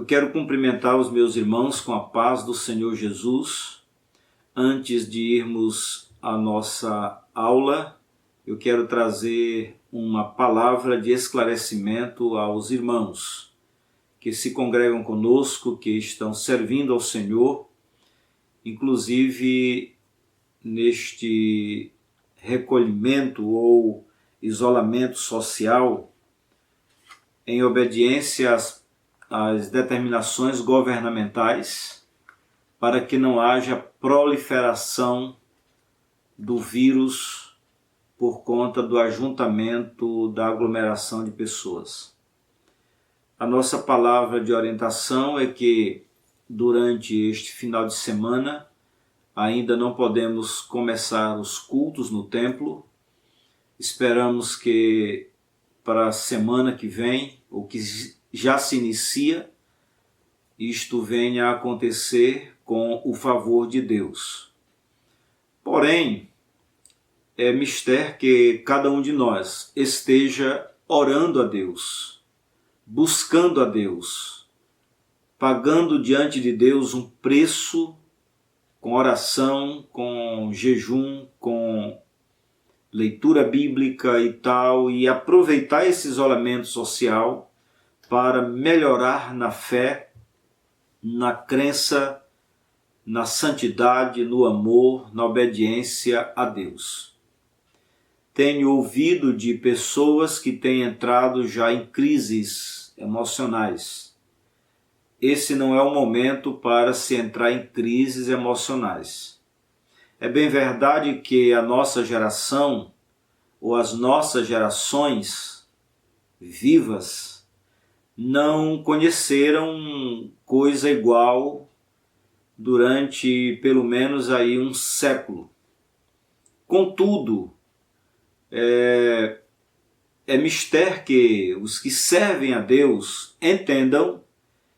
Eu quero cumprimentar os meus irmãos com a paz do Senhor Jesus. Antes de irmos à nossa aula, eu quero trazer uma palavra de esclarecimento aos irmãos que se congregam conosco, que estão servindo ao Senhor, inclusive neste recolhimento ou isolamento social, em obediência às determinações governamentais, para que não haja proliferação do vírus por conta do ajuntamento, da aglomeração de pessoas. A nossa palavra de orientação é que durante este final de semana ainda não podemos começar os cultos no templo. Esperamos que para a semana que vem, ou que já se inicia, isto venha a acontecer com o favor de Deus. Porém, é mister que cada um de nós esteja orando a Deus, buscando a Deus, pagando diante de Deus um preço com oração, com jejum, com leitura bíblica e tal, e aproveitar esse isolamento social para melhorar na fé, na crença, na santidade, no amor, na obediência a Deus. Tenho ouvido de pessoas que têm entrado já em crises emocionais. Esse não é o momento para se entrar em crises emocionais. É bem verdade que a nossa geração, ou as nossas gerações vivas, não conheceram coisa igual durante pelo menos aí um século. Contudo, é mister que os que servem a Deus entendam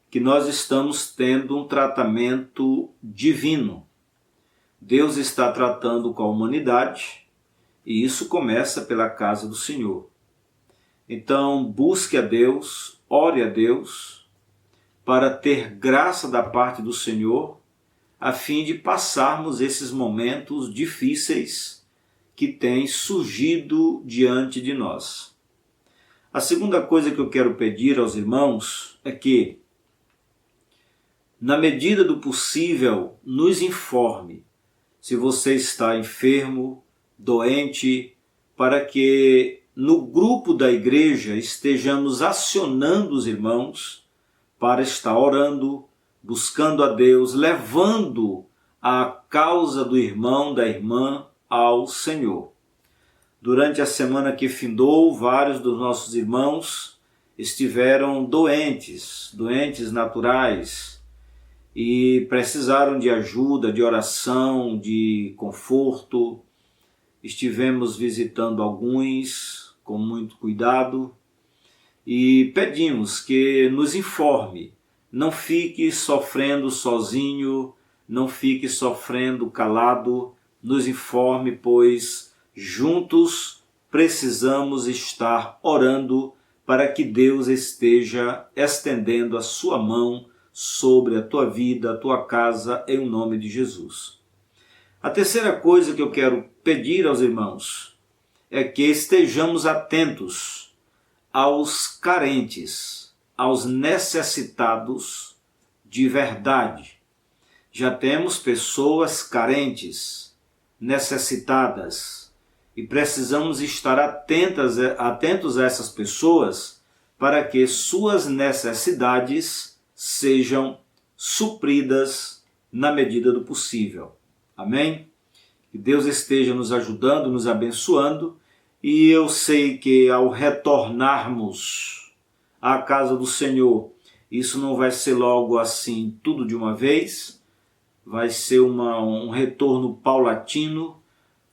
que nós estamos tendo um tratamento divino. Deus está tratando com a humanidade e isso começa pela casa do Senhor. Então, busque a Deus, ore a Deus, para ter graça da parte do Senhor, a fim de passarmos esses momentos difíceis que têm surgido diante de nós. A segunda coisa que eu quero pedir aos irmãos é que, na medida do possível, nos informe se você está enfermo, doente, para que no grupo da igreja estejamos acionando os irmãos para estar orando, buscando a Deus, levando a causa do irmão, da irmã ao Senhor. Durante a semana que findou, vários dos nossos irmãos estiveram doentes naturais, e precisaram de ajuda, de oração, de conforto. Estivemos visitando alguns com muito cuidado e pedimos que nos informe. Não fique sofrendo sozinho, não fique sofrendo calado, nos informe, pois juntos precisamos estar orando para que Deus esteja estendendo a sua mão sobre a tua vida, a tua casa, em nome de Jesus. A terceira coisa que eu quero pedir aos irmãos é que estejamos atentos aos carentes, aos necessitados de verdade. Já temos pessoas carentes, necessitadas, e precisamos estar atentos a essas pessoas para que suas necessidades sejam supridas na medida do possível. Amém? Que Deus esteja nos ajudando, nos abençoando, e eu sei que ao retornarmos à casa do Senhor, isso não vai ser logo assim, tudo de uma vez, vai ser um retorno paulatino,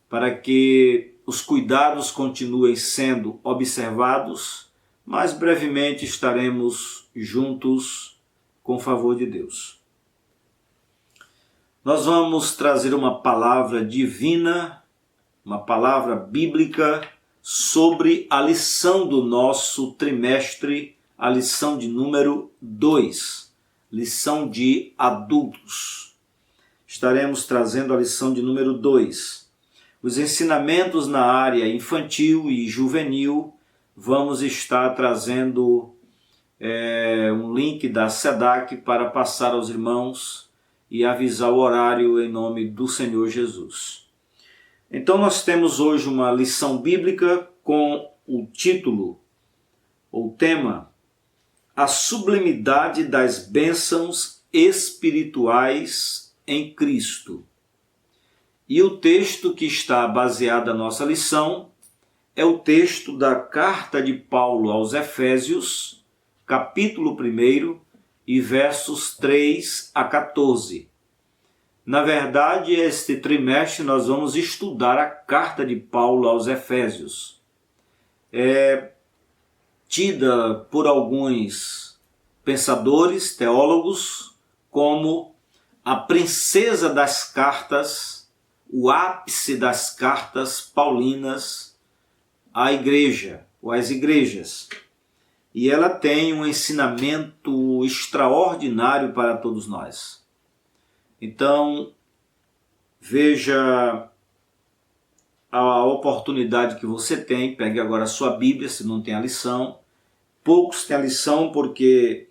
para que os cuidados continuem sendo observados, mas brevemente estaremos juntos com o favor de Deus. Nós vamos trazer uma palavra divina, uma palavra bíblica sobre a lição do nosso trimestre, a lição de número 2. lição de adultos. Estaremos trazendo a lição de número 2. Os ensinamentos na área infantil e juvenil. Vamos estar trazendo um link da SEDAC para passar aos irmãos e avisar o horário em nome do Senhor Jesus. Então nós temos hoje uma lição bíblica com o título ou tema: a sublimidade das bênçãos espirituais em Cristo. E o texto que está baseado na nossa lição é o texto da carta de Paulo aos Efésios, capítulo 1 e versos 3 a 14. Na verdade, este trimestre nós vamos estudar a carta de Paulo aos Efésios. É tida por alguns pensadores, teólogos, como a princesa das cartas, o ápice das cartas paulinas à igreja, ou às igrejas. E ela tem um ensinamento extraordinário para todos nós. Então, veja a oportunidade que você tem, pegue agora a sua Bíblia, se não tem a lição. Poucos têm a lição porque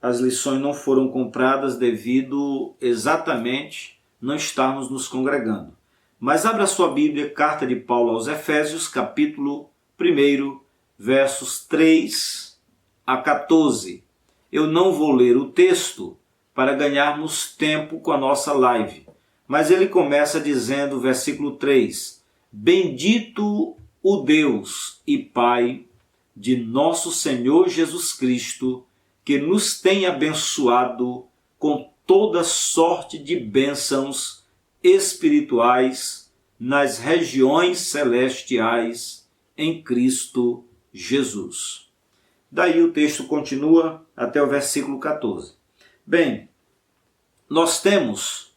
as lições não foram compradas devido exatamente não estarmos nos congregando. Mas abra a sua Bíblia, carta de Paulo aos Efésios, capítulo 1, versos 3 a 14. Eu não vou ler o texto para ganharmos tempo com a nossa live, mas ele começa dizendo, versículo 3, bendito o Deus e Pai de nosso Senhor Jesus Cristo, que nos tem abençoado com toda sorte de bênçãos espirituais nas regiões celestiais em Cristo Jesus. Daí o texto continua até o versículo 14. Bem, nós temos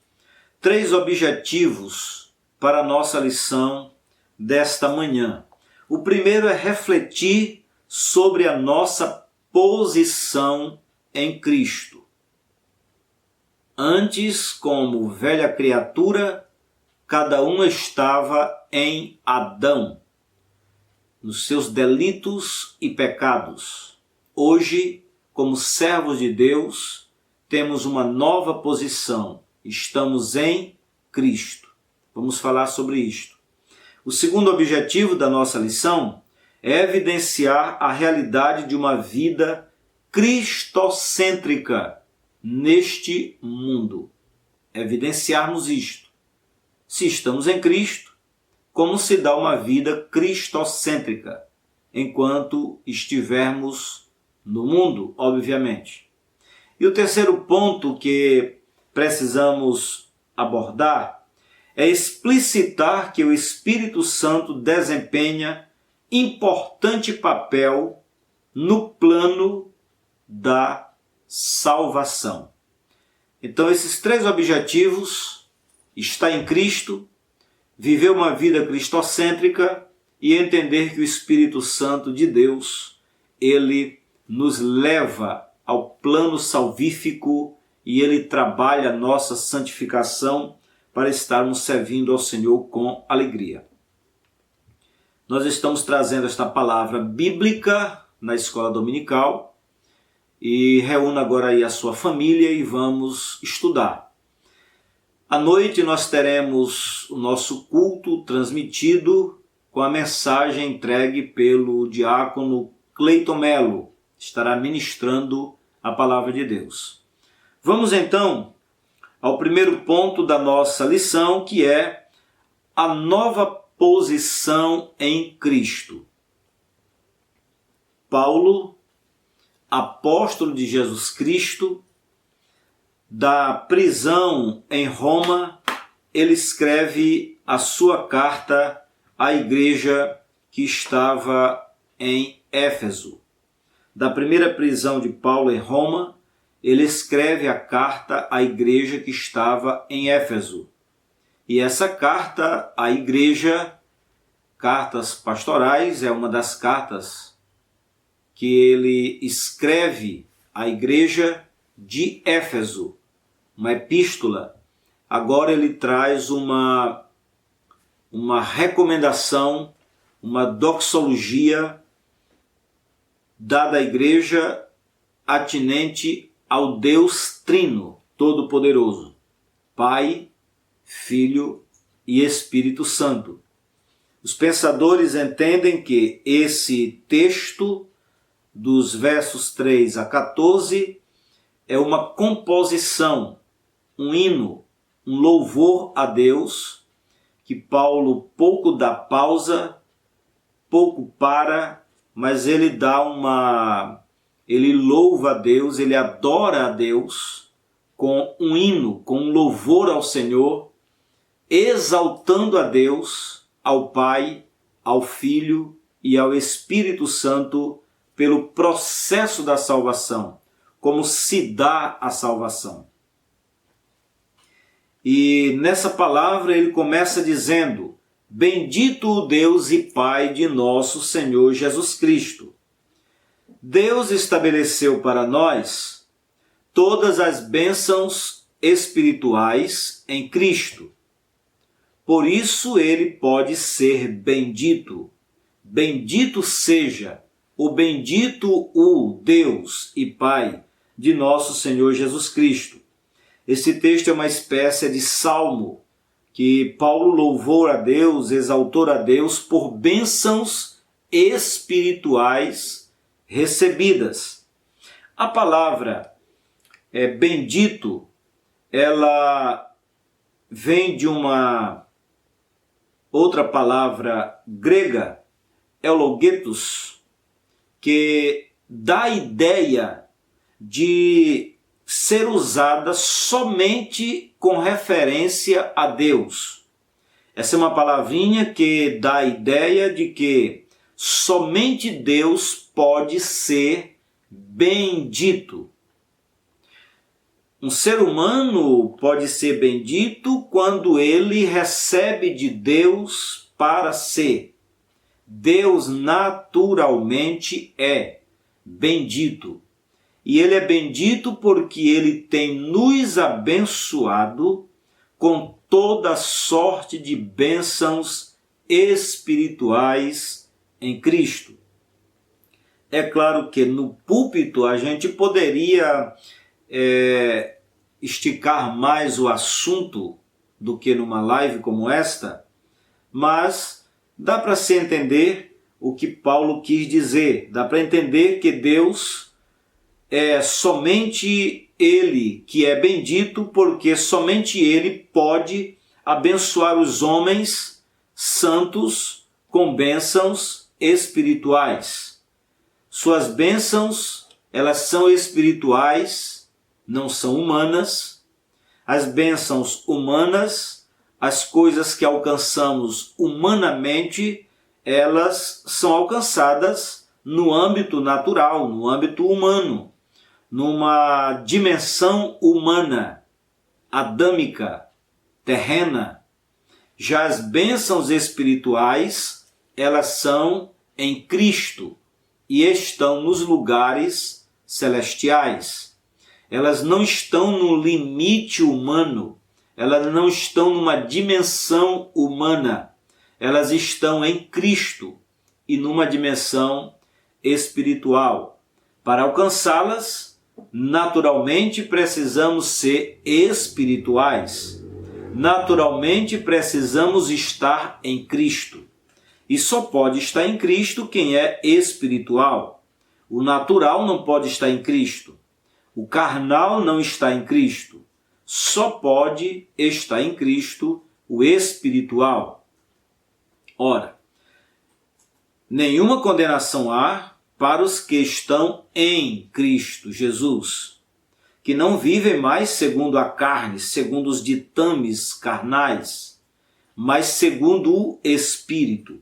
3 objetivos para a nossa lição desta manhã. O primeiro é refletir sobre a nossa posição em Cristo. Antes, como velha criatura, cada um estava em Adão, nos seus delitos e pecados. Hoje, como servos de Deus, temos uma nova posição. Estamos em Cristo. Vamos falar sobre isto. O segundo objetivo da nossa lição é evidenciar a realidade de uma vida cristocêntrica neste mundo. Evidenciarmos isto. Se estamos em Cristo, como se dá uma vida cristocêntrica, enquanto estivermos no mundo, obviamente. E o terceiro ponto que precisamos abordar é explicitar que o Espírito Santo desempenha importante papel no plano da salvação. Então, esses 3 objetivos: estar em Cristo, viver uma vida cristocêntrica e entender que o Espírito Santo de Deus, ele nos leva ao plano salvífico e ele trabalha a nossa santificação para estarmos servindo ao Senhor com alegria. Nós estamos trazendo esta palavra bíblica na escola dominical e reúna agora aí a sua família e vamos estudar. À noite nós teremos o nosso culto transmitido com a mensagem entregue pelo diácono Cleiton Melo. Estará ministrando a palavra de Deus. Vamos então ao primeiro ponto da nossa lição, que é a nova posição em Cristo. Paulo, apóstolo de Jesus Cristo, da prisão em Roma, ele escreve a sua carta à igreja que estava em Éfeso. Da primeira prisão de Paulo em Roma, ele escreve a carta à igreja que estava em Éfeso. E essa carta à igreja, cartas pastorais, é uma das cartas que ele escreve à igreja de Éfeso, uma epístola. Agora ele traz uma recomendação, uma doxologia dada à igreja atinente ao Deus Trino, Todo-Poderoso, Pai, Filho e Espírito Santo. Os pensadores entendem que esse texto, dos versos 3 a 14, é uma composição, um hino, um louvor a Deus, que Paulo pouco dá pausa, pouco para, mas ele louva a Deus, ele adora a Deus com um hino, com um louvor ao Senhor, exaltando a Deus, ao Pai, ao Filho e ao Espírito Santo pelo processo da salvação, como se dá a salvação. E nessa palavra ele começa dizendo: bendito o Deus e Pai de nosso Senhor Jesus Cristo. Deus estabeleceu para nós todas as bênçãos espirituais em Cristo. Por isso ele pode ser bendito. Bendito seja o bendito o Deus e Pai de nosso Senhor Jesus Cristo. Esse texto é uma espécie de salmo que Paulo louvou a Deus, exaltou a Deus por bênçãos espirituais recebidas. A palavra bendito, ela vem de uma outra palavra grega, eulogetos, que dá a ideia de ser usada somente com referência a Deus. Essa é uma palavrinha que dá a ideia de que somente Deus pode ser bendito. Um ser humano pode ser bendito quando ele recebe de Deus para ser. Deus naturalmente é bendito. E ele é bendito porque ele tem nos abençoado com toda sorte de bênçãos espirituais em Cristo. É claro que no púlpito a gente poderia esticar mais o assunto do que numa live como esta, mas dá para se entender o que Paulo quis dizer. Dá para entender que Deus é somente Ele que é bendito, porque somente Ele pode abençoar os homens santos com bênçãos espirituais. Suas bênçãos, elas são espirituais, não são humanas. As bênçãos humanas, as coisas que alcançamos humanamente, elas são alcançadas no âmbito natural, no âmbito humano, numa dimensão humana, adâmica, terrena. Já as bênçãos espirituais, elas são em Cristo e estão nos lugares celestiais. Elas não estão no limite humano, elas não estão numa dimensão humana, elas estão em Cristo e numa dimensão espiritual. Para alcançá-las, naturalmente precisamos ser espirituais. Naturalmente precisamos estar em Cristo. E só pode estar em Cristo quem é espiritual. O natural não pode estar em Cristo. O carnal não está em Cristo. Só pode estar em Cristo o espiritual. Ora, nenhuma condenação há para os que estão em Cristo Jesus, que não vivem mais segundo a carne, segundo os ditames carnais, mas segundo o Espírito.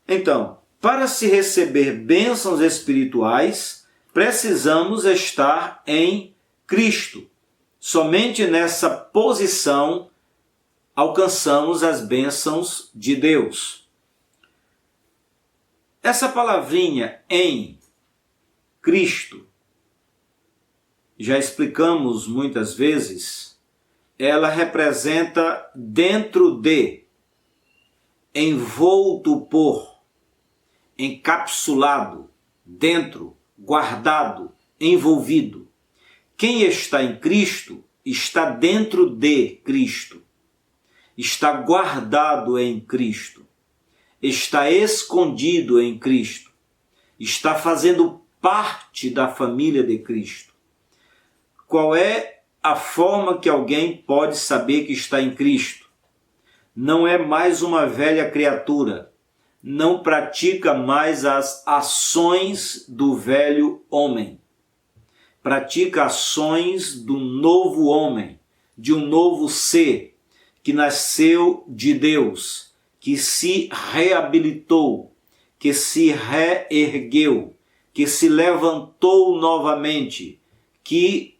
Então, para se receber bênçãos espirituais, precisamos estar em Cristo. Somente nessa posição alcançamos as bênçãos de Deus. Essa palavrinha em Cristo já explicamos muitas vezes, ela representa dentro de, envolto por, encapsulado, dentro, guardado, envolvido. Quem está em Cristo está dentro de Cristo, está guardado em Cristo, está escondido em Cristo, está fazendo parte da família de Cristo. Qual é a forma que alguém pode saber que está em Cristo? Não é mais uma velha criatura, não pratica mais as ações do velho homem. Pratica ações do novo homem, de um novo ser que nasceu de Deus, que se reabilitou, que se reergueu, que se levantou novamente, que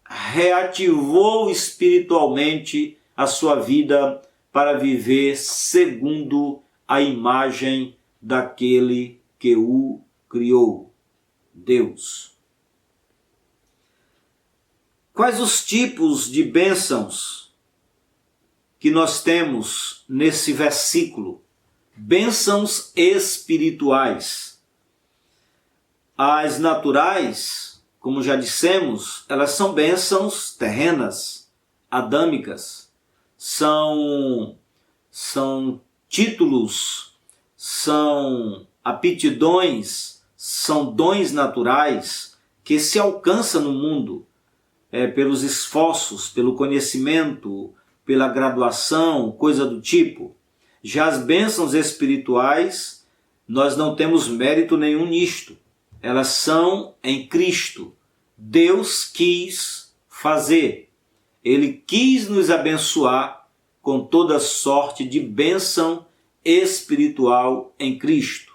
reativou espiritualmente a sua vida para viver segundo a imagem daquele que o criou, Deus. Quais os tipos de bênçãos que nós temos nesse versículo? Bênçãos espirituais. As naturais, como já dissemos, elas são bênçãos terrenas, adâmicas, são títulos, são aptidões, são dons naturais que se alcançam no mundo pelos esforços, pelo conhecimento, pela graduação, coisa do tipo. Já as bênçãos espirituais, nós não temos mérito nenhum nisto. Elas são em Cristo. Deus quis fazer. Ele quis nos abençoar com toda sorte de bênção espiritual em Cristo.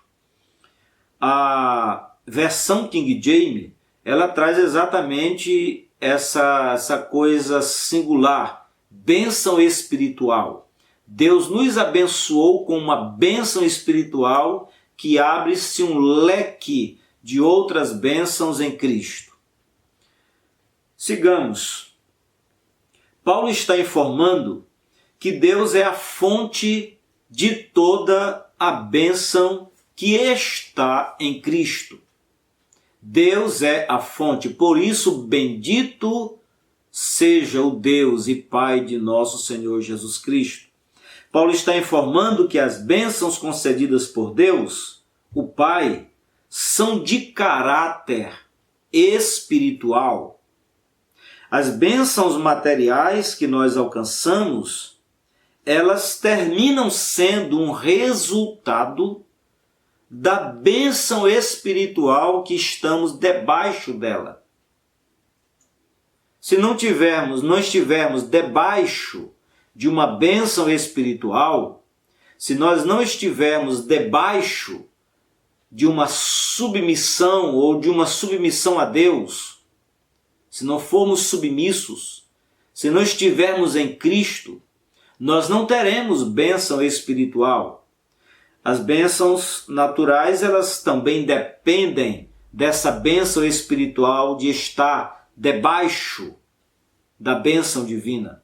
A versão King James, ela traz exatamente essa coisa singular, bênção espiritual. Deus nos abençoou com uma bênção espiritual que abre-se um leque de outras bênçãos em Cristo. Sigamos. Paulo está informando que Deus é a fonte de toda a bênção que está em Cristo. Deus é a fonte, por isso bendito seja o Deus e Pai de nosso Senhor Jesus Cristo. Paulo está informando que as bênçãos concedidas por Deus, o Pai, são de caráter espiritual. As bênçãos materiais que nós alcançamos, elas terminam sendo um resultado da bênção espiritual que estamos debaixo dela. Se não estivermos debaixo de uma bênção espiritual, se nós não estivermos debaixo de uma submissão ou de uma submissão a Deus, se não formos submissos, se não estivermos em Cristo, nós não teremos bênção espiritual. As bênçãos naturais, elas também dependem dessa bênção espiritual de estar debaixo da bênção divina.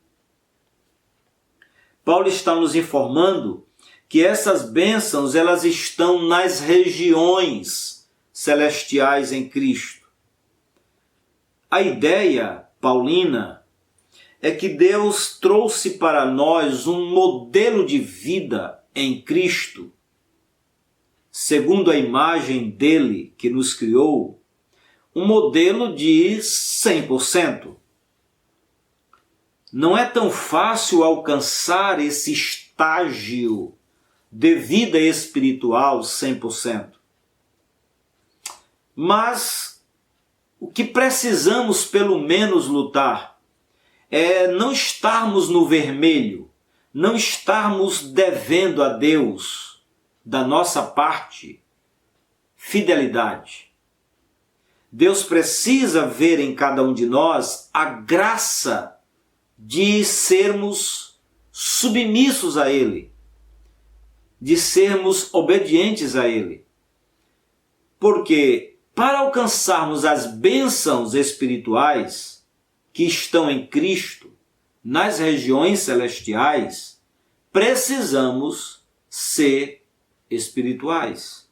Paulo está nos informando que essas bênçãos, elas estão nas regiões celestiais em Cristo. A ideia paulina é que Deus trouxe para nós um modelo de vida em Cristo, segundo a imagem dele que nos criou, um modelo de 100%. Não é tão fácil alcançar esse estágio de vida espiritual 100%. Mas o que precisamos pelo menos lutar é não estarmos no vermelho, não estarmos devendo a Deus da nossa parte fidelidade. Deus precisa ver em cada um de nós a graça de sermos submissos a Ele, de sermos obedientes a Ele. Porque para alcançarmos as bênçãos espirituais que estão em Cristo, nas regiões celestiais, precisamos ser espirituais.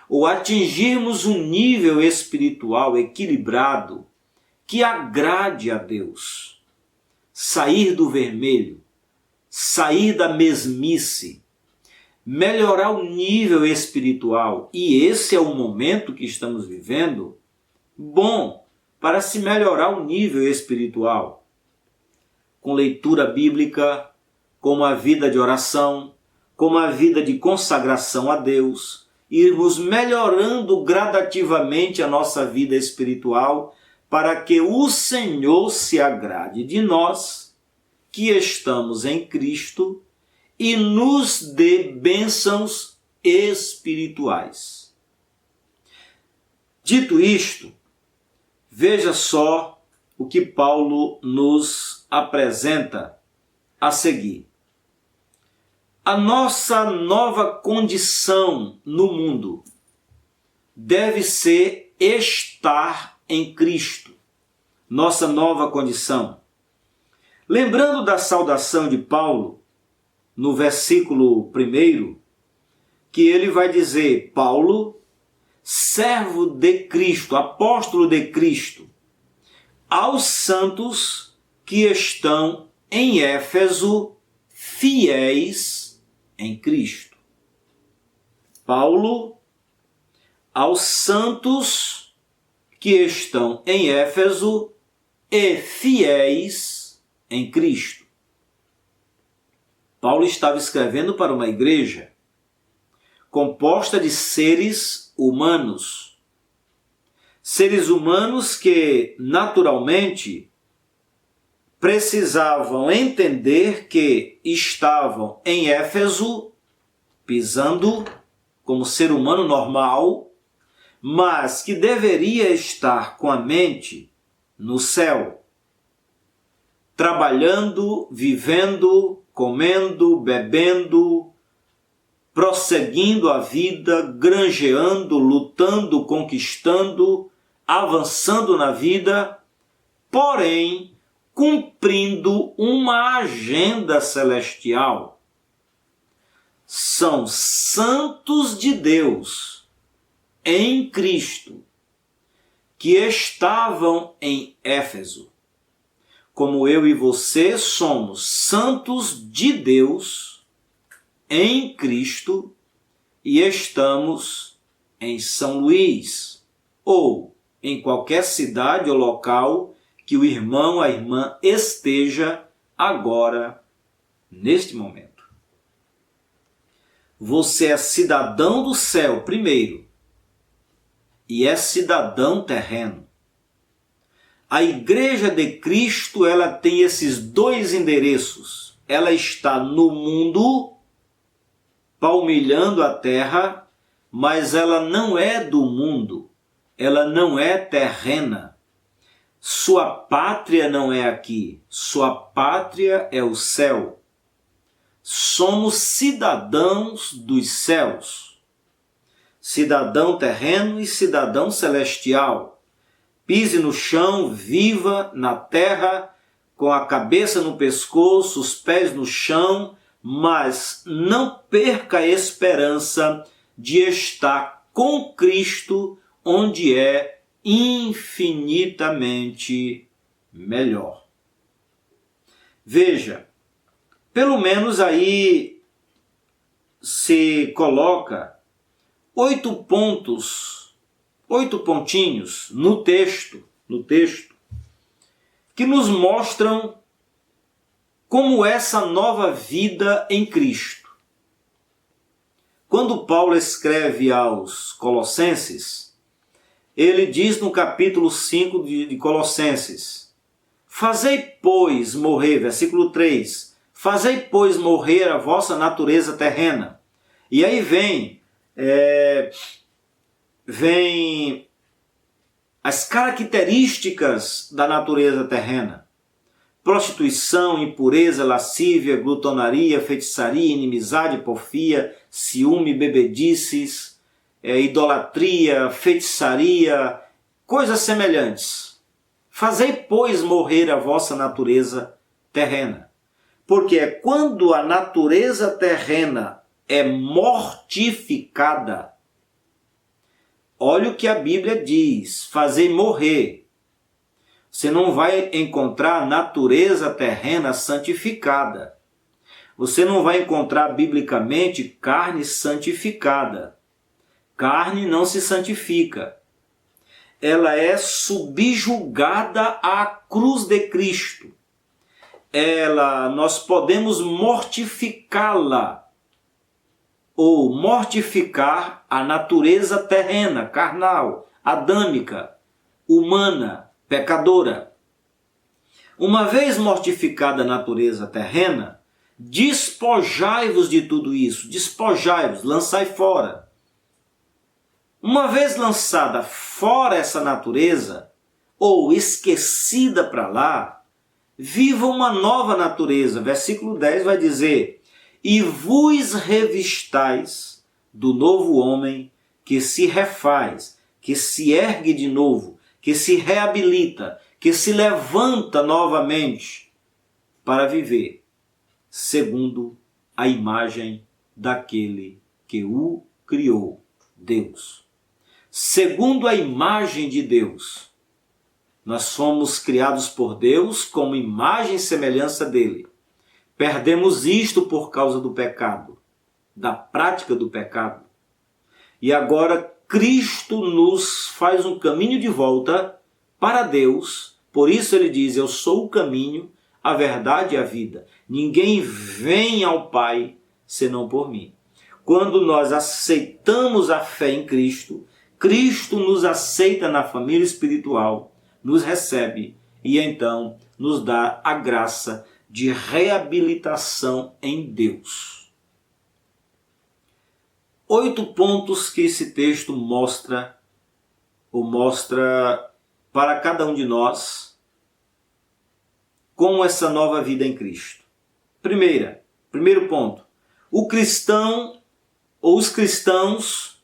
Ou atingirmos um nível espiritual equilibrado que agrade a Deus. Sair do vermelho, sair da mesmice, melhorar o nível espiritual. E esse é o momento que estamos vivendo, bom para se melhorar o nível espiritual. Com leitura bíblica, com uma vida de oração, com uma vida de consagração a Deus, irmos melhorando gradativamente a nossa vida espiritual para que o Senhor se agrade de nós, que estamos em Cristo, e nos dê bênçãos espirituais. Dito isto, veja só o que Paulo nos apresenta a seguir. A nossa nova condição no mundo deve ser estar em Cristo. Nossa nova condição. Lembrando da saudação de Paulo, no versículo 1, que ele vai dizer: Paulo, servo de Cristo, apóstolo de Cristo, aos santos que estão em Éfeso, fiéis em Cristo. Paulo, aos santos que estão em Éfeso e fiéis em Cristo. Paulo estava escrevendo para uma igreja composta de seres humanos. Seres humanos que, naturalmente, precisavam entender que estavam em Éfeso, pisando como ser humano normal, mas que deveria estar com a mente no céu, trabalhando, vivendo, comendo, bebendo, prosseguindo a vida, granjeando, lutando, conquistando, avançando na vida, porém cumprindo uma agenda celestial. São santos de Deus em Cristo que estavam em Éfeso. Como eu e você somos santos de Deus em Cristo e estamos em São Luís ou em qualquer cidade ou local que o irmão, a irmã esteja agora, neste momento. Você é cidadão do céu primeiro e é cidadão terreno. A Igreja de Cristo, ela tem esses dois endereços. Ela está no mundo, palmilhando a terra, mas ela não é do mundo, ela não é terrena. Sua pátria não é aqui, sua pátria é o céu. Somos cidadãos dos céus, cidadão terreno e cidadão celestial. Pise no chão, viva na terra, com a cabeça no pescoço, os pés no chão, mas não perca a esperança de estar com Cristo, onde é infinitamente melhor. Veja, pelo menos aí se coloca 8 pontos, 8 pontinhos no texto, que nos mostram como essa nova vida em Cristo. Quando Paulo escreve aos Colossenses, ele diz no capítulo 5 de Colossenses: fazei, pois, morrer, versículo 3, fazei, pois, morrer a vossa natureza terrena. E aí vem as características da natureza terrena: prostituição, impureza, lascívia, glutonaria, feitiçaria, inimizade, porfia, ciúme, bebedices, idolatria, feitiçaria, coisas semelhantes. Fazei, pois, morrer a vossa natureza terrena. Porque é quando a natureza terrena é mortificada. Olha o que a Bíblia diz, fazei morrer. Você não vai encontrar a natureza terrena santificada. Você não vai encontrar biblicamente carne santificada. Carne não se santifica. Ela é subjugada à cruz de Cristo. Nós podemos mortificá-la ou mortificar a natureza terrena, carnal, adâmica, humana, pecadora. Uma vez mortificada a natureza terrena, despojai-vos de tudo isso, despojai-vos, lançai fora. Uma vez lançada fora essa natureza, ou esquecida para lá, viva uma nova natureza. Versículo 10 vai dizer: e vos revistais do novo homem que se refaz, que se ergue de novo, que se reabilita, que se levanta novamente para viver segundo a imagem daquele que o criou, Deus. Segundo a imagem de Deus. Nós fomos criados por Deus como imagem e semelhança dele. Perdemos isto por causa do pecado, da prática do pecado. E agora Cristo nos faz um caminho de volta para Deus. Por isso ele diz: eu sou o caminho, a verdade e a vida. Ninguém vem ao Pai senão por mim. Quando nós aceitamos a fé em Cristo, Cristo nos aceita na família espiritual, nos recebe e então nos dá a graça de reabilitação em Deus. 8 pontos que esse texto mostra para cada um de nós como essa nova vida em Cristo. Primeiro ponto, o cristão ou os cristãos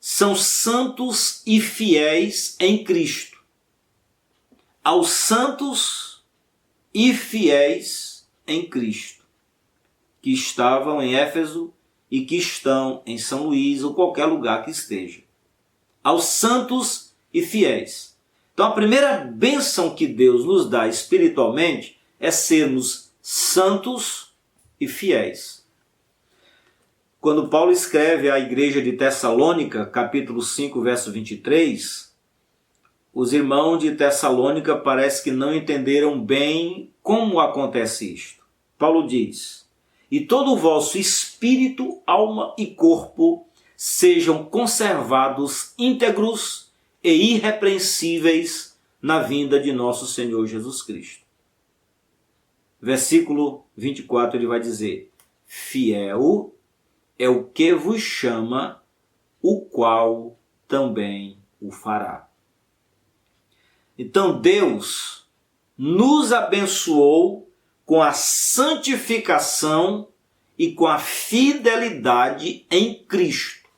são santos e fiéis em Cristo. Aos santos e fiéis em Cristo, que estavam em Éfeso e que estão em São Luís ou qualquer lugar que esteja. Aos santos e fiéis. Então a primeira bênção que Deus nos dá espiritualmente é sermos santos e fiéis. Quando Paulo escreve à igreja de Tessalônica, capítulo 5, verso 23, os irmãos de Tessalônica parece que não entenderam bem como acontece isto. Paulo diz: e todo o vosso espírito, alma e corpo sejam conservados íntegros e irrepreensíveis na vinda de nosso Senhor Jesus Cristo. Versículo 24 ele vai dizer: fiel é o que vos chama, o qual também o fará. Então Deus nos abençoou com a santificação e com a fidelidade em Cristo.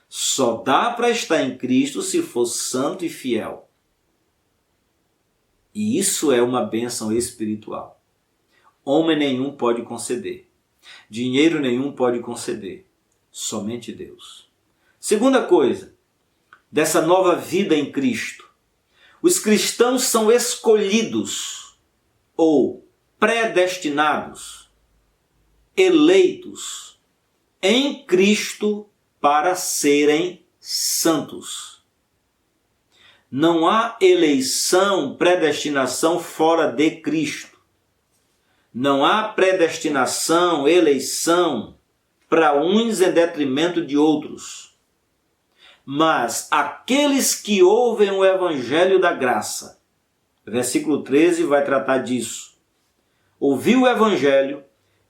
Só dá para estar em Cristo se for santo e fiel. E isso é uma bênção espiritual. Homem nenhum pode conceder. Dinheiro nenhum pode conceder. Somente Deus. Segunda coisa, dessa nova vida em Cristo. Os cristãos são escolhidos ou predestinados, eleitos em Cristo para serem santos. Não há eleição, predestinação fora de Cristo. Não há predestinação, eleição para uns em detrimento de outros. Mas aqueles que ouvem o evangelho da graça, versículo 13 vai tratar disso. Ouviu o evangelho,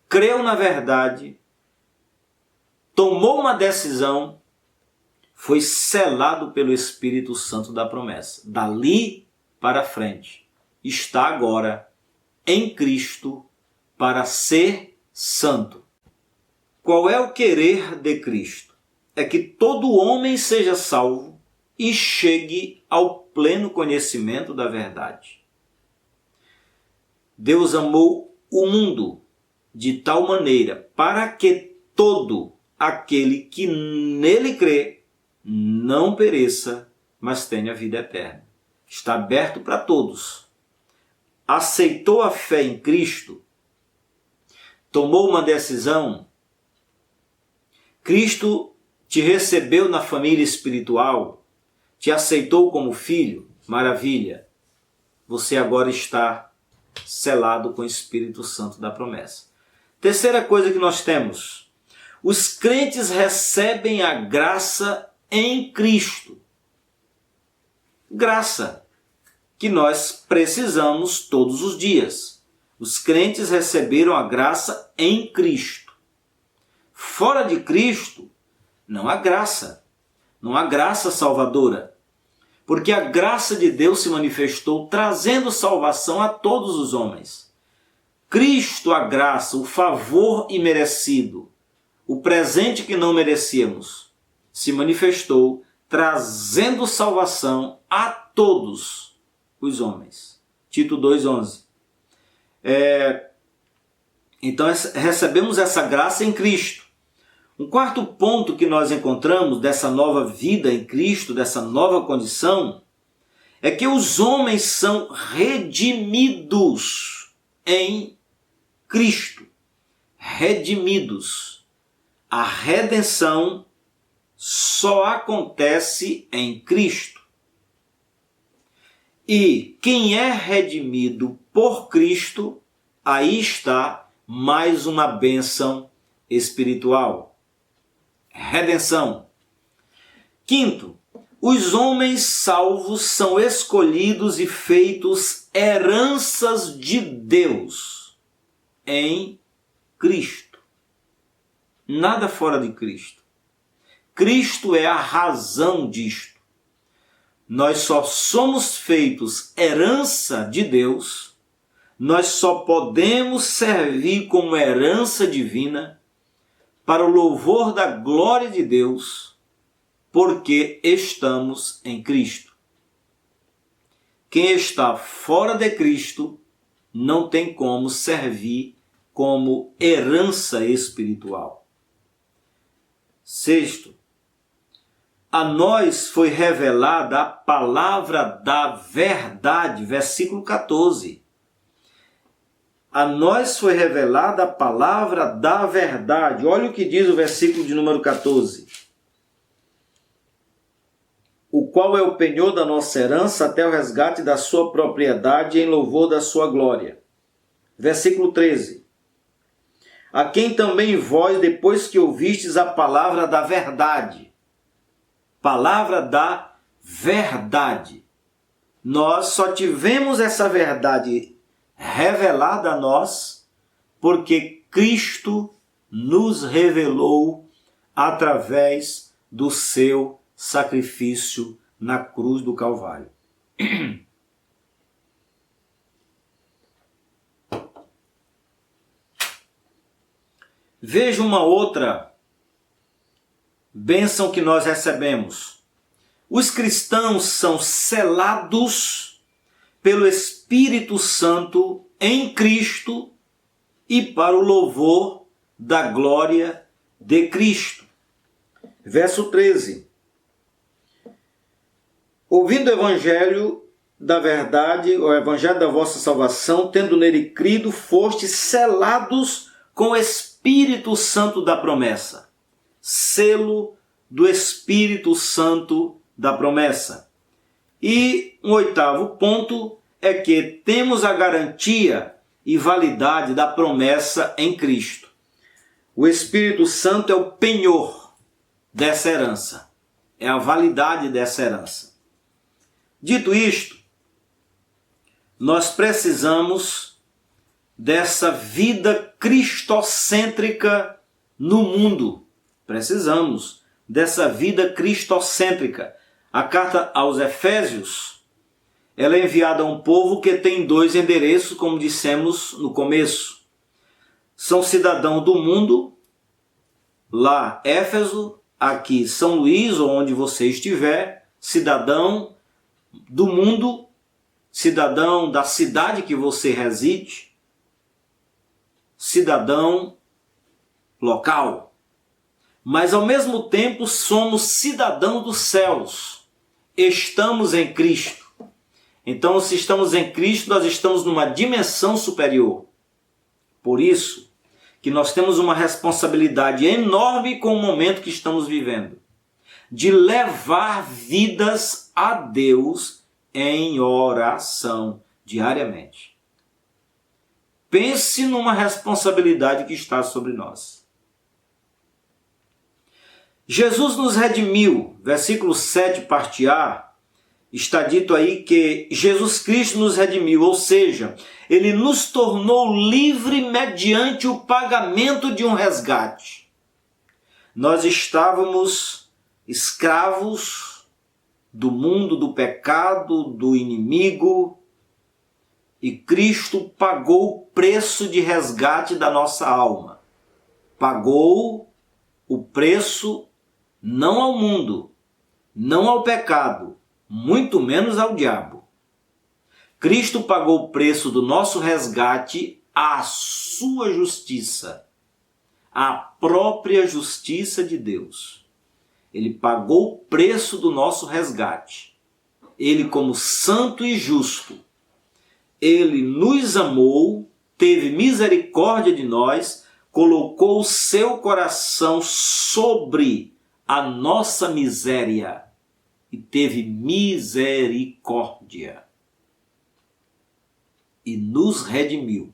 creu na verdade, tomou uma decisão, foi selado pelo Espírito Santo da promessa. Dali para frente, está agora em Cristo para ser santo. Qual é o querer de Cristo? é que todo homem seja salvo e chegue ao pleno conhecimento da verdade. Deus amou o mundo de tal maneira para que todo aquele que nele crê não pereça, mas tenha vida eterna. Está aberto para todos. Aceitou a fé em Cristo, tomou uma decisão, Cristo te recebeu na família espiritual, te aceitou como filho, maravilha. Você agora está selado com o Espírito Santo da promessa. Terceira coisa que nós temos: os crentes recebem a graça em Cristo. Graça que nós precisamos todos os dias. Os crentes receberam a graça em Cristo. Fora de Cristo, não há graça. Não há graça salvadora. Porque a graça de Deus se manifestou trazendo salvação a todos os homens. Cristo, a graça, o favor imerecido, o presente que não merecíamos, se manifestou trazendo salvação a todos os homens. Tito 2,11. Então recebemos essa graça em Cristo. Um quarto ponto que nós encontramos dessa nova vida em Cristo, dessa nova condição, é que os homens são redimidos em Cristo. Redimidos. A redenção só acontece em Cristo. E quem é redimido por Cristo, aí está mais uma bênção espiritual. Redenção. Quinto, os homens salvos são escolhidos e feitos heranças de Deus em Cristo. Nada fora de Cristo. Cristo é a razão disto. Nós só somos feitos herança de Deus, nós só podemos servir como herança divina para o louvor da glória de Deus, porque estamos em Cristo. Quem está fora de Cristo não tem como servir como herança espiritual. Sexto, a nós foi revelada a palavra da verdade, versículo 14. A nós foi revelada a palavra da verdade. Olha o que diz o versículo de número 14. O qual é o penhor da nossa herança até o resgate da sua propriedade em louvor da sua glória. Versículo 13. A quem também vós, depois que ouvistes a palavra da verdade. Palavra da verdade. Nós só tivemos essa verdade revelada a nós porque Cristo nos revelou através do seu sacrifício na cruz do Calvário. Veja uma outra bênção que nós recebemos. Os cristãos são selados pelo Espírito Santo em Cristo e para o louvor da glória de Cristo. Verso 13. Ouvindo o Evangelho da verdade, o Evangelho da vossa salvação, tendo nele crido, fostes selados com o Espírito Santo da promessa. Selo do Espírito Santo da promessa. E um oitavo ponto é que temos a garantia e validade da promessa em Cristo. O Espírito Santo é o penhor dessa herança. É a validade dessa herança. Dito isto, nós precisamos dessa vida cristocêntrica no mundo. Precisamos dessa vida cristocêntrica. A carta aos Efésios, ela é enviada a um povo que tem dois endereços, como dissemos no começo. São cidadãos do mundo, lá Éfeso, aqui São Luís, ou onde você estiver, cidadão do mundo, cidadão da cidade que você reside, cidadão local. Mas ao mesmo tempo somos cidadãos dos céus. Estamos em Cristo. Então, se estamos em Cristo, nós estamos numa dimensão superior. Por isso que nós temos uma responsabilidade enorme com o momento que estamos vivendo, de levar vidas a Deus em oração diariamente. Pense numa responsabilidade que está sobre nós. Jesus nos redimiu, versículo 7, parte A, está dito aí que Jesus Cristo nos redimiu, ou seja, Ele nos tornou livre mediante o pagamento de um resgate. Nós estávamos escravos do mundo, do pecado, do inimigo, e Cristo pagou o preço de resgate da nossa alma. Pagou o preço não ao mundo, não ao pecado, muito menos ao diabo. Cristo pagou o preço do nosso resgate à sua justiça, à própria justiça de Deus. Ele pagou o preço do nosso resgate. Ele, como santo e justo, Ele nos amou, teve misericórdia de nós, colocou o seu coração sobre a nossa miséria e teve misericórdia e nos redimiu.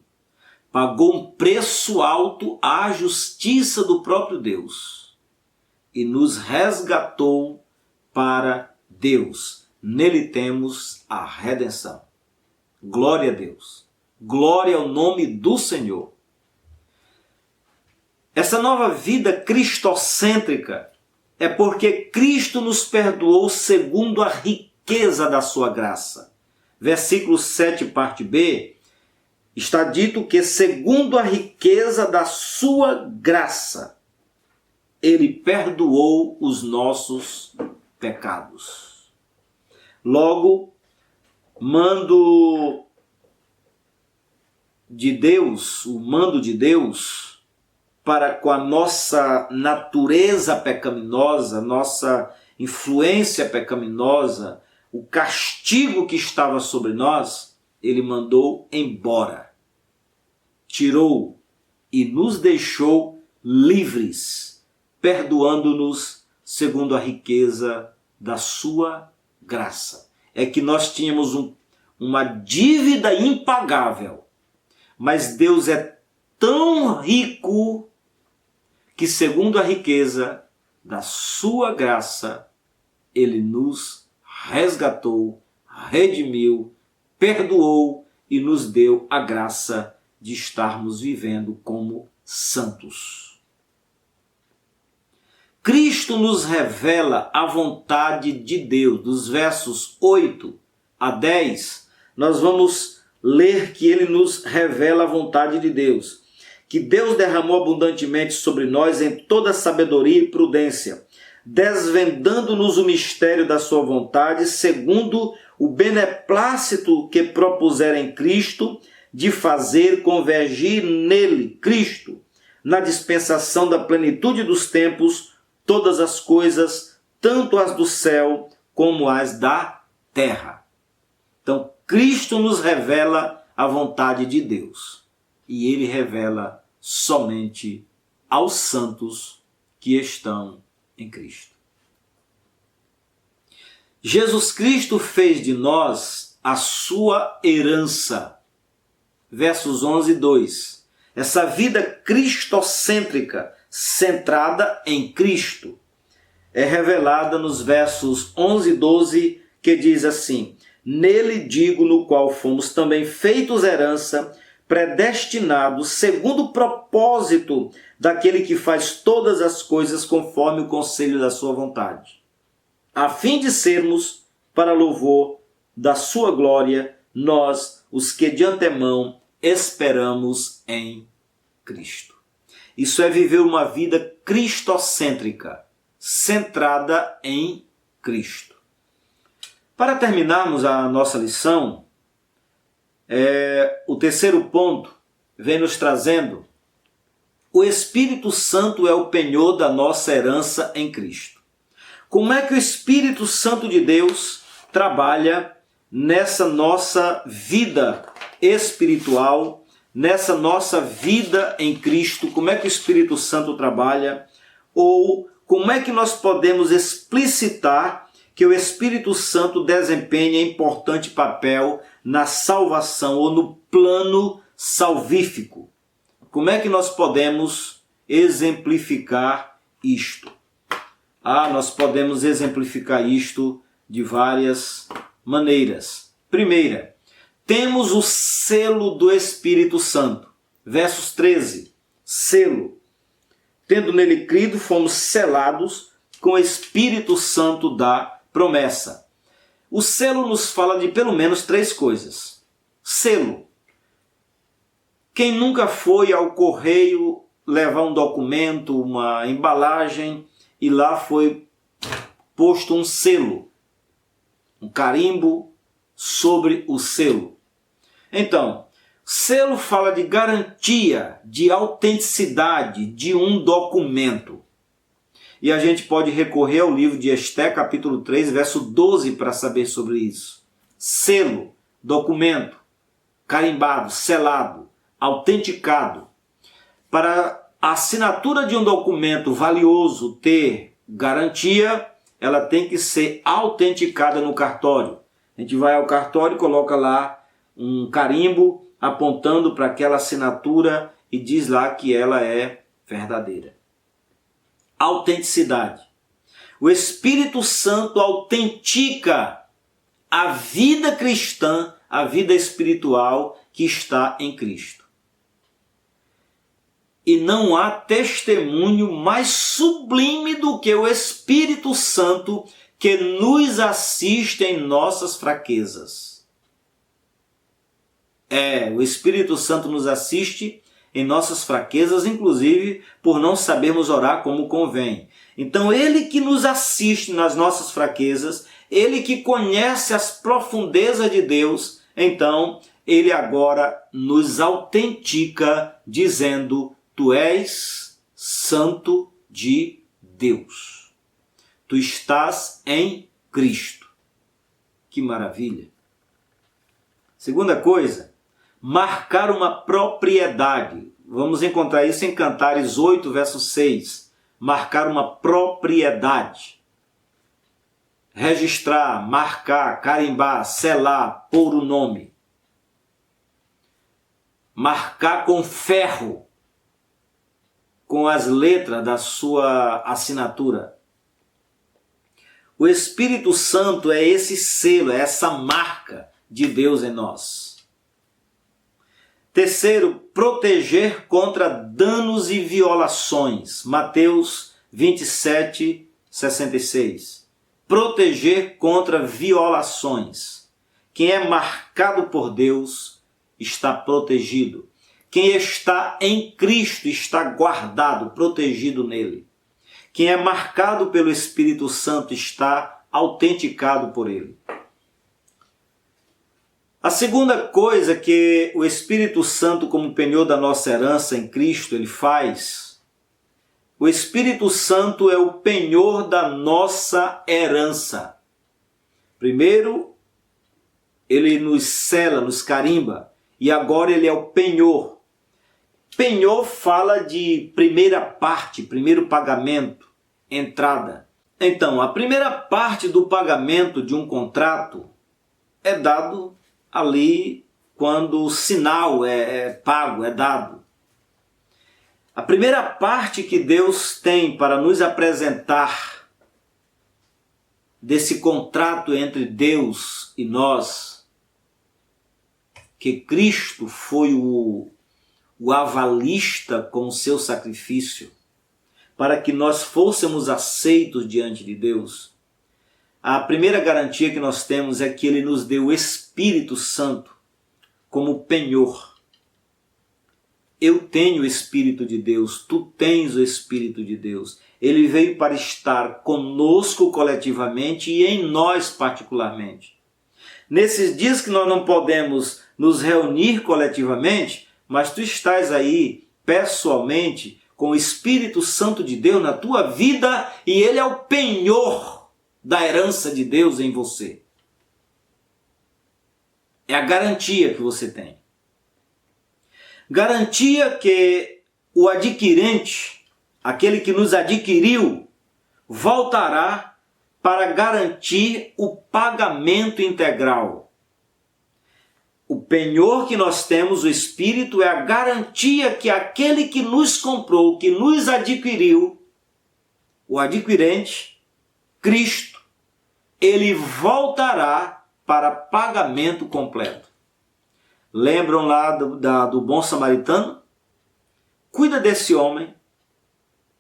Pagou um preço alto à justiça do próprio Deus e nos resgatou para Deus. Nele temos a redenção. Glória a Deus. Glória ao nome do Senhor. Essa nova vida cristocêntrica é porque Cristo nos perdoou segundo a riqueza da sua graça. Versículo 7, parte B, está dito que segundo a riqueza da sua graça, Ele perdoou os nossos pecados. Logo, mando de Deus, o mando de Deus, para com a nossa natureza pecaminosa, nossa influência pecaminosa, o castigo que estava sobre nós, Ele mandou embora. Tirou e nos deixou livres, perdoando-nos segundo a riqueza da sua graça. É que nós tínhamos uma dívida impagável, mas Deus é tão rico que, segundo a riqueza da sua graça, Ele nos resgatou, redimiu, perdoou e nos deu a graça de estarmos vivendo como santos. Cristo nos revela a vontade de Deus. Dos versos 8 a 10, nós vamos ler que Ele nos revela a vontade de Deus. Que Deus derramou abundantemente sobre nós em toda sabedoria e prudência, desvendando-nos o mistério da sua vontade, segundo o beneplácito que propusera em Cristo, de fazer convergir nele, Cristo, na dispensação da plenitude dos tempos, todas as coisas, tanto as do céu como as da terra. Então, Cristo nos revela a vontade de Deus. E Ele revela somente aos santos que estão em Cristo. Jesus Cristo fez de nós a sua herança. Versos 11 e 2. Essa vida cristocêntrica, centrada em Cristo, é revelada nos versos 11 e 12, que diz assim: Nele digo, no qual fomos também feitos herança, predestinados segundo o propósito daquele que faz todas as coisas conforme o conselho da sua vontade, a fim de sermos, para louvor da sua glória, nós, os que de antemão esperamos em Cristo. Isso é viver uma vida cristocêntrica, centrada em Cristo. Para terminarmos a nossa lição, o terceiro ponto vem nos trazendo: o Espírito Santo é o penhor da nossa herança em Cristo. Como é que o Espírito Santo de Deus trabalha nessa nossa vida espiritual, nessa nossa vida em Cristo? Como é que o Espírito Santo trabalha? Ou como é que nós podemos explicitar que o Espírito Santo desempenha importante papel na salvação ou no plano salvífico? Como é que nós podemos exemplificar isto? Nós podemos exemplificar isto de várias maneiras. Primeira, temos o selo do Espírito Santo. Versos 13, selo. Tendo nele crido, fomos selados com o Espírito Santo da promessa. O selo nos fala de pelo menos 3 coisas. Selo. Quem nunca foi ao correio levar um documento, uma embalagem, e lá foi posto um selo, um carimbo sobre o selo. Então, selo fala de garantia, de autenticidade de um documento. E a gente pode recorrer ao livro de Esté, capítulo 3, verso 12, para saber sobre isso. Selo, documento, carimbado, selado, autenticado. Para a assinatura de um documento valioso ter garantia, ela tem que ser autenticada no cartório. A gente vai ao cartório e coloca lá um carimbo apontando para aquela assinatura e diz lá que ela é verdadeira. Autenticidade. O Espírito Santo autentica a vida cristã, a vida espiritual que está em Cristo. E não há testemunho mais sublime do que o Espírito Santo que nos assiste em nossas fraquezas. O Espírito Santo nos assiste em nossas fraquezas, inclusive por não sabermos orar como convém. Então ele que nos assiste nas nossas fraquezas, ele que conhece as profundezas de Deus, então ele agora nos autentica dizendo: tu és santo de Deus. Tu estás em Cristo. Que maravilha! Segunda coisa, marcar uma propriedade. Vamos encontrar isso em Cantares 8, verso 6. Marcar uma propriedade. Registrar, marcar, carimbar, selar, pôr o nome. Marcar com ferro, com as letras da sua assinatura. O Espírito Santo é esse selo, é essa marca de Deus em nós. Terceiro, proteger contra danos e violações. Mateus 27, 66. Proteger contra violações. Quem é marcado por Deus está protegido. Quem está em Cristo está guardado, protegido nele. Quem é marcado pelo Espírito Santo está autenticado por ele. A segunda coisa que o Espírito Santo, como penhor da nossa herança em Cristo, ele faz, o Espírito Santo é o penhor da nossa herança. Primeiro, ele nos sela, nos carimba, e agora ele é o penhor. Penhor fala de primeira parte, primeiro pagamento, entrada. Então, a primeira parte do pagamento de um contrato é dado ali quando o sinal é pago, é dado. A primeira parte que Deus tem para nos apresentar desse contrato entre Deus e nós, que Cristo foi o avalista com o seu sacrifício, para que nós fôssemos aceitos diante de Deus. A primeira garantia que nós temos é que ele nos deu o Espírito Santo como penhor. Eu tenho o Espírito de Deus, tu tens o Espírito de Deus. Ele veio para estar conosco coletivamente e em nós particularmente. Nesses dias que nós não podemos nos reunir coletivamente, mas tu estás aí pessoalmente com o Espírito Santo de Deus na tua vida e ele é o penhor da herança de Deus em você. É a garantia que você tem. Garantia que o adquirente, aquele que nos adquiriu, voltará para garantir o pagamento integral. O penhor que nós temos, o Espírito, é a garantia que aquele que nos comprou, que nos adquiriu, o adquirente, Cristo, ele voltará para pagamento completo. Lembram lá do bom samaritano? Cuida desse homem.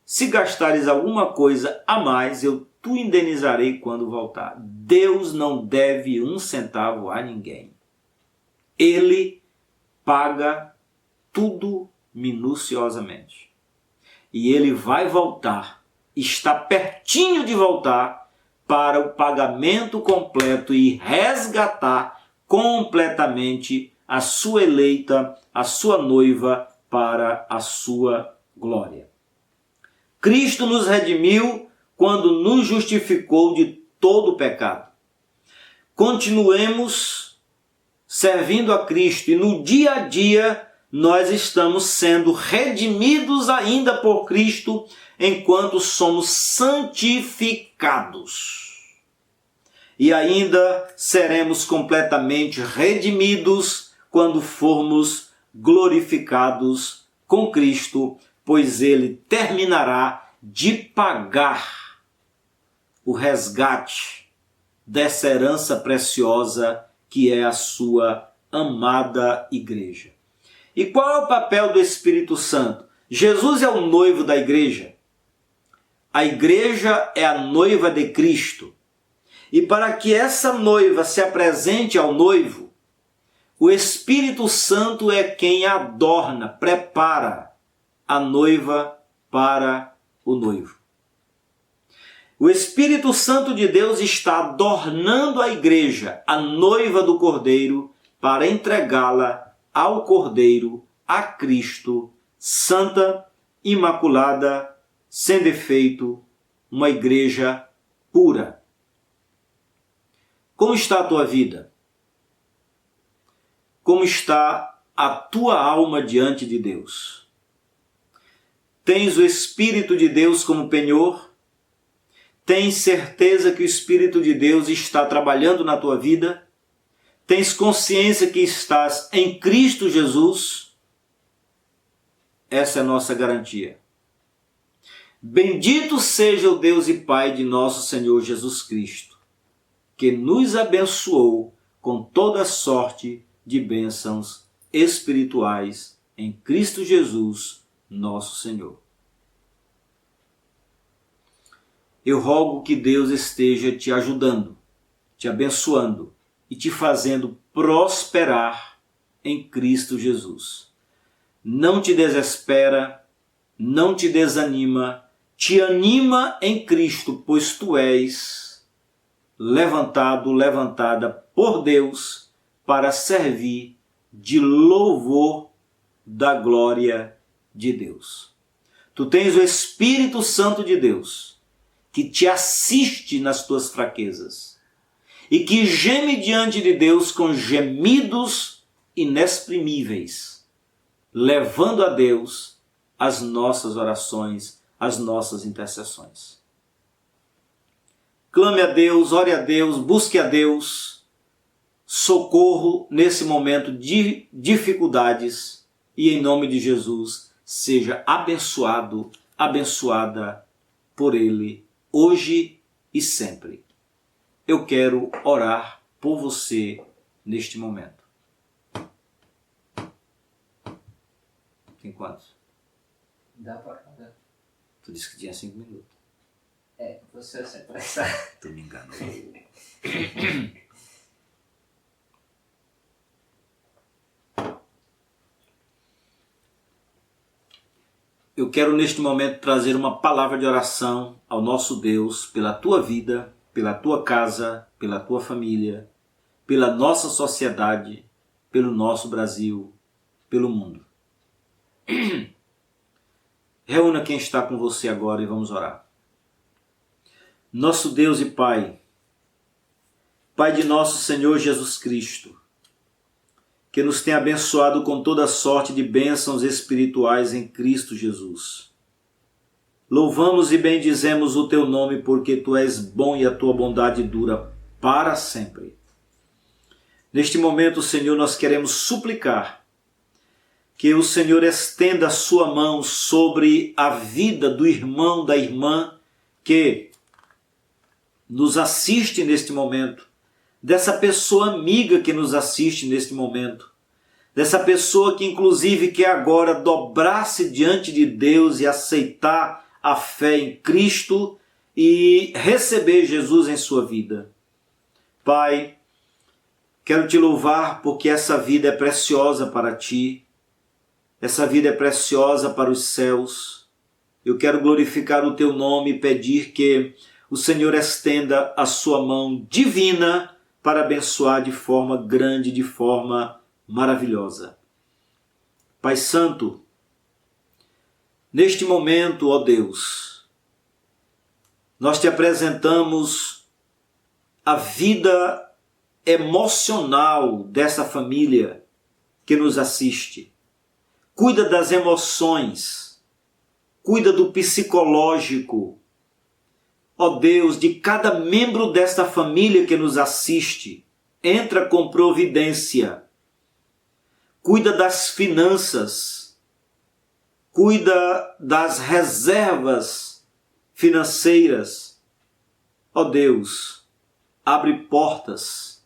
Se gastares alguma coisa a mais, eu te indenizarei quando voltar. Deus não deve 1 centavo a ninguém. Ele paga tudo minuciosamente. E ele vai voltar, está pertinho de voltar para o pagamento completo e resgatar completamente a sua eleita, a sua noiva, para a sua glória. Cristo nos redimiu quando nos justificou de todo o pecado. Continuemos servindo a Cristo e no dia a dia nós estamos sendo redimidos ainda por Cristo enquanto somos santificados. E ainda seremos completamente redimidos quando formos glorificados com Cristo, pois ele terminará de pagar o resgate dessa herança preciosa que é a sua amada igreja. E qual é o papel do Espírito Santo? Jesus é o noivo da igreja. A igreja é a noiva de Cristo. E para que essa noiva se apresente ao noivo, o Espírito Santo é quem adorna, prepara a noiva para o noivo. O Espírito Santo de Deus está adornando a igreja, a noiva do Cordeiro, para entregá-la ao Cordeiro, a Cristo, santa, imaculada, sem defeito, uma igreja pura. Como está a tua vida? Como está a tua alma diante de Deus? Tens o Espírito de Deus como penhor? Tens certeza que o Espírito de Deus está trabalhando na tua vida? Tens consciência que estás em Cristo Jesus? Essa é a nossa garantia. Bendito seja o Deus e Pai de nosso Senhor Jesus Cristo, que nos abençoou com toda sorte de bênçãos espirituais em Cristo Jesus, nosso Senhor. Eu rogo que Deus esteja te ajudando, te abençoando e te fazendo prosperar em Cristo Jesus. Não te desespera, não te desanima, te anima em Cristo, pois tu és levantado, levantada por Deus para servir de louvor da glória de Deus. Tu tens o Espírito Santo de Deus que te assiste nas tuas fraquezas e que geme diante de Deus com gemidos inexprimíveis, levando a Deus as nossas orações, as nossas intercessões. Clame a Deus, ore a Deus, busque a Deus, socorro nesse momento de dificuldades e em nome de Jesus seja abençoado, abençoada por Ele, hoje e sempre. Eu quero orar por você neste momento. Tem quantos? Dá para cada. Tu disse que tinha 5 minutos. Você se apressar. Tu me enganou. eu quero neste momento trazer uma palavra de oração ao nosso Deus pela tua vida, pela tua casa, pela tua família, pela nossa sociedade, pelo nosso Brasil, pelo mundo. Reúna quem está com você agora e vamos orar. Nosso Deus e Pai, Pai de nosso Senhor Jesus Cristo, que nos tem abençoado com toda sorte de bênçãos espirituais em Cristo Jesus. Louvamos e bendizemos o teu nome porque tu és bom e a tua bondade dura para sempre. Neste momento, Senhor, nós queremos suplicar que o Senhor estenda a sua mão sobre a vida do irmão, da irmã que nos assiste neste momento, dessa pessoa amiga que nos assiste neste momento, dessa pessoa que inclusive quer agora dobrar-se diante de Deus e aceitar a fé em Cristo e receber Jesus em sua vida. Pai, quero te louvar porque essa vida é preciosa para ti, essa vida é preciosa para os céus. Eu quero glorificar o teu nome e pedir que o Senhor estenda a sua mão divina para abençoar de forma grande, de forma maravilhosa. Pai Santo, neste momento, ó Deus, nós te apresentamos a vida emocional dessa família que nos assiste. Cuida das emoções, cuida do psicológico, ó Deus, de cada membro desta família que nos assiste. Entra com providência, cuida das finanças, cuida das reservas financeiras. Ó Deus, abre portas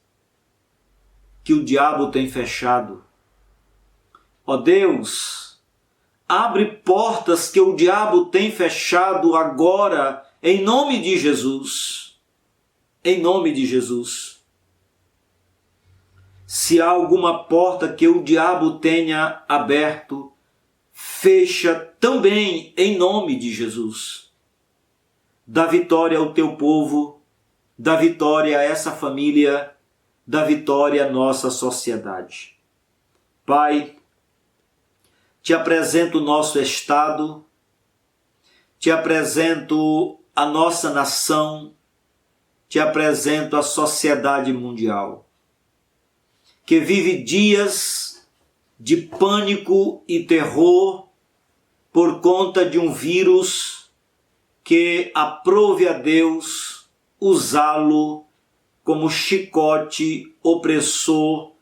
que o diabo tem fechado. Ó Deus, abre portas que o diabo tem fechado agora, em nome de Jesus. Em nome de Jesus. Se há alguma porta que o diabo tenha aberto, fecha também em nome de Jesus. Dá vitória ao teu povo, dá vitória a essa família, dá vitória à nossa sociedade. Pai, te apresento o nosso Estado, te apresento a nossa nação, te apresento a sociedade mundial, que vive dias de pânico e terror por conta de um vírus que aprove a Deus usá-lo como chicote opressor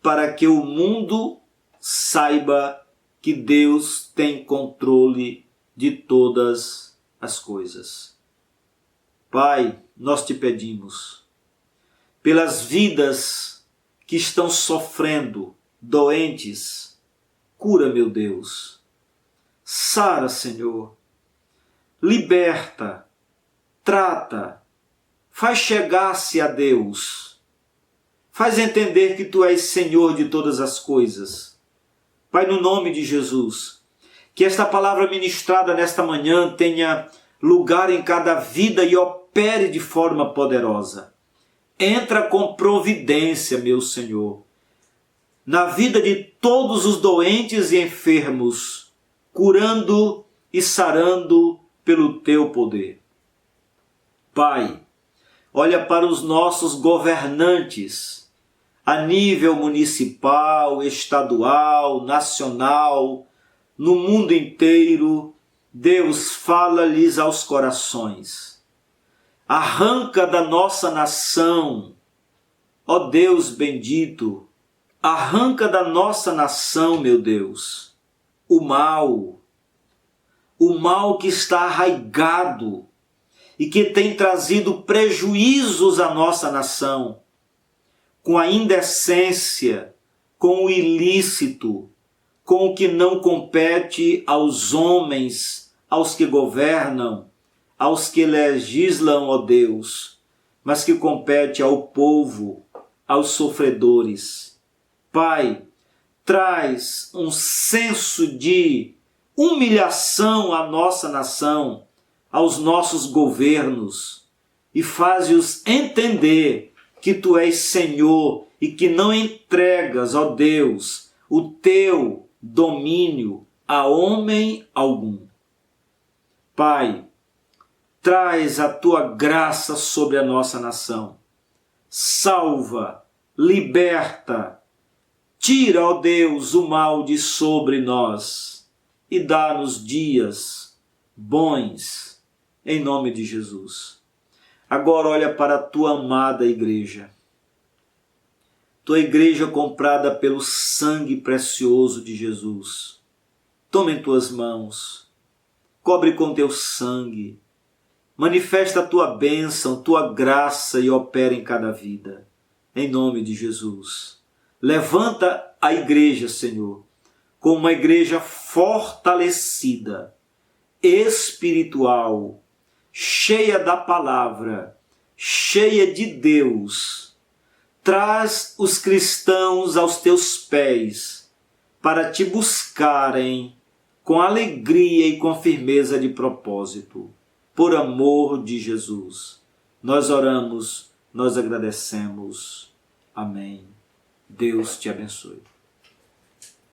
para que o mundo saiba que Deus tem controle de todas as coisas. Pai, nós te pedimos, pelas vidas que estão sofrendo, doentes, cura, meu Deus. Sara, Senhor. Liberta, trata, faz chegar-se a Deus. Faz entender que Tu és Senhor de todas as coisas. Pai, no nome de Jesus, que esta palavra ministrada nesta manhã tenha lugar em cada vida e opere de forma poderosa. Entra com providência, meu Senhor, na vida de todos os doentes e enfermos, curando e sarando pelo Teu poder. Pai, olha para os nossos governantes, a nível municipal, estadual, nacional, no mundo inteiro. Deus, fala-lhes aos corações. Arranca da nossa nação, ó Deus bendito, arranca da nossa nação, meu Deus, o mal que está arraigado e que tem trazido prejuízos à nossa nação, com a indecência, com o ilícito, com o que não compete aos homens, aos que governam, aos que legislam, ó Deus, mas que compete ao povo, aos sofredores. Pai, traz um senso de humilhação à nossa nação, aos nossos governos, e faze-os entender que Tu és Senhor e que não entregas, ó Deus, o Teu domínio a homem algum. Pai, traz a Tua graça sobre a nossa nação. Salva, liberta, tira, ó Deus, o mal de sobre nós e dá-nos dias bons, em nome de Jesus. Agora olha para a Tua amada igreja. Tua igreja comprada pelo sangue precioso de Jesus. Toma em Tuas mãos, cobre com Teu sangue, manifesta a Tua bênção, Tua graça e opera em cada vida, em nome de Jesus. Levanta a igreja, Senhor, como uma igreja fortalecida, espiritual, cheia da palavra, cheia de Deus. Traz os cristãos aos Teus pés para Te buscarem com alegria e com firmeza de propósito, por amor de Jesus. Nós oramos, nós agradecemos. Amém. Deus te abençoe.